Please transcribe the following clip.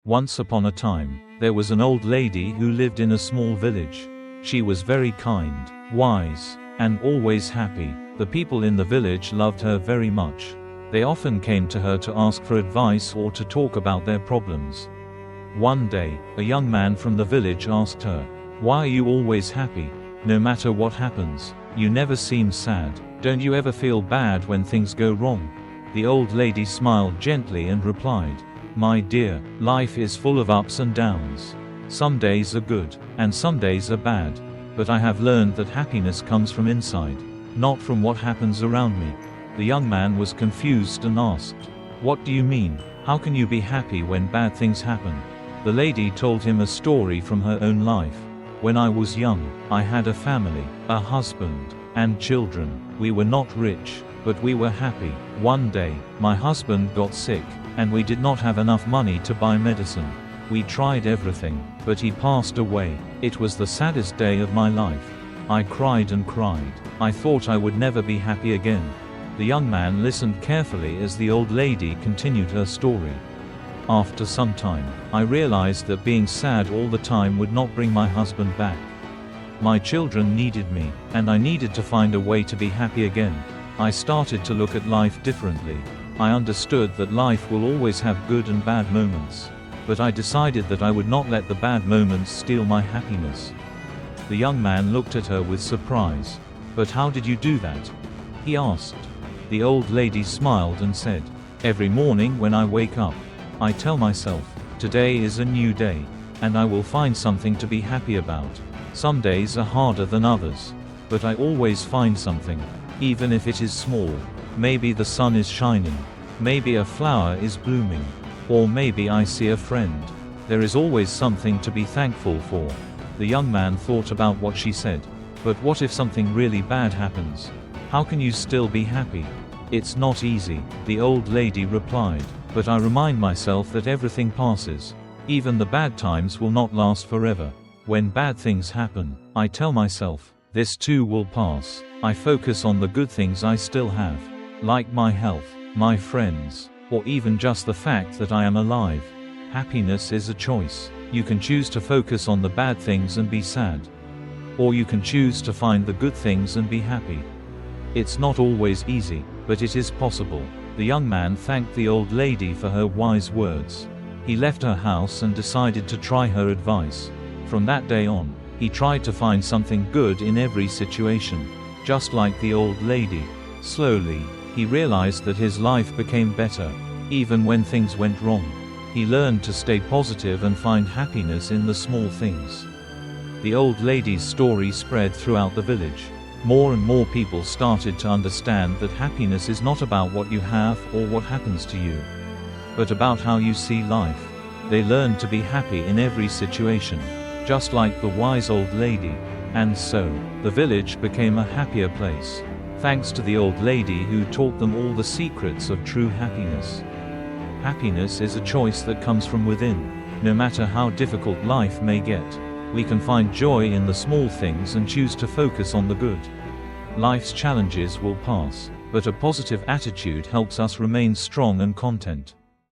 Once upon a time, there was an old lady who lived in a small village. She was very kind, wise, and always happy. The people in the village loved her very much. They often came to her to ask for advice or to talk about their problems. One day, a young man from the village asked her, "Why are you always happy? No matter what happens, you never seem sad. Don't you ever feel bad when things go wrong?" The old lady smiled gently and replied, "My dear, life is full of ups and downs. Some days are good, and some days are bad. But I have learned that happiness comes from inside, not from what happens around me." The young man was confused and asked, "What do you mean? How can you be happy when bad things happen?" The lady told him a story from her own life. "When I was young, I had a family, a husband, and children. We were not rich, but we were happy. One day, my husband got sick, and we did not have enough money to buy medicine. We tried everything, but he passed away. It was the saddest day of my life. I cried and cried. I thought I would never be happy again." The young man listened carefully as the old lady continued her story. "After some time, I realized that being sad all the time would not bring my husband back. My children needed me, and I needed to find a way to be happy again. I started to look at life differently. I understood that life will always have good and bad moments. But I decided that I would not let the bad moments steal my happiness." The young man looked at her with surprise. "But how did you do that?" he asked. The old lady smiled and said, "Every morning when I wake up, I tell myself, today is a new day, and I will find something to be happy about. Some days are harder than others, but I always find something, even if it is small. Maybe the sun is shining, maybe a flower is blooming, or maybe I see a friend. There is always something to be thankful for." The young man thought about what she said. "But what if something really bad happens? How can you still be happy?" "It's not easy," the old lady replied. "But I remind myself that everything passes. Even the bad times will not last forever. When bad things happen, I tell myself, this too will pass. I focus on the good things I still have, like my health, my friends, or even just the fact that I am alive." Happiness is a choice. You can choose to focus on the bad things and be sad. Or you can choose to find the good things and be happy. It's not always easy, but it is possible. The young man thanked the old lady for her wise words. He left her house and decided to try her advice. From that day on, he tried to find something good in every situation. Just like the old lady. Slowly, he realized that his life became better, even when things went wrong. He learned to stay positive and find happiness in the small things. The old lady's story spread throughout the village. More and more people started to understand that happiness is not about what you have or what happens to you, but about how you see life. They learned to be happy in every situation, just like the wise old lady. And so, the village became a happier place, thanks to the old lady who taught them all the secrets of true happiness. Happiness is a choice that comes from within. No matter how difficult life may get, we can find joy in the small things and choose to focus on the good. Life's challenges will pass, but a positive attitude helps us remain strong and content.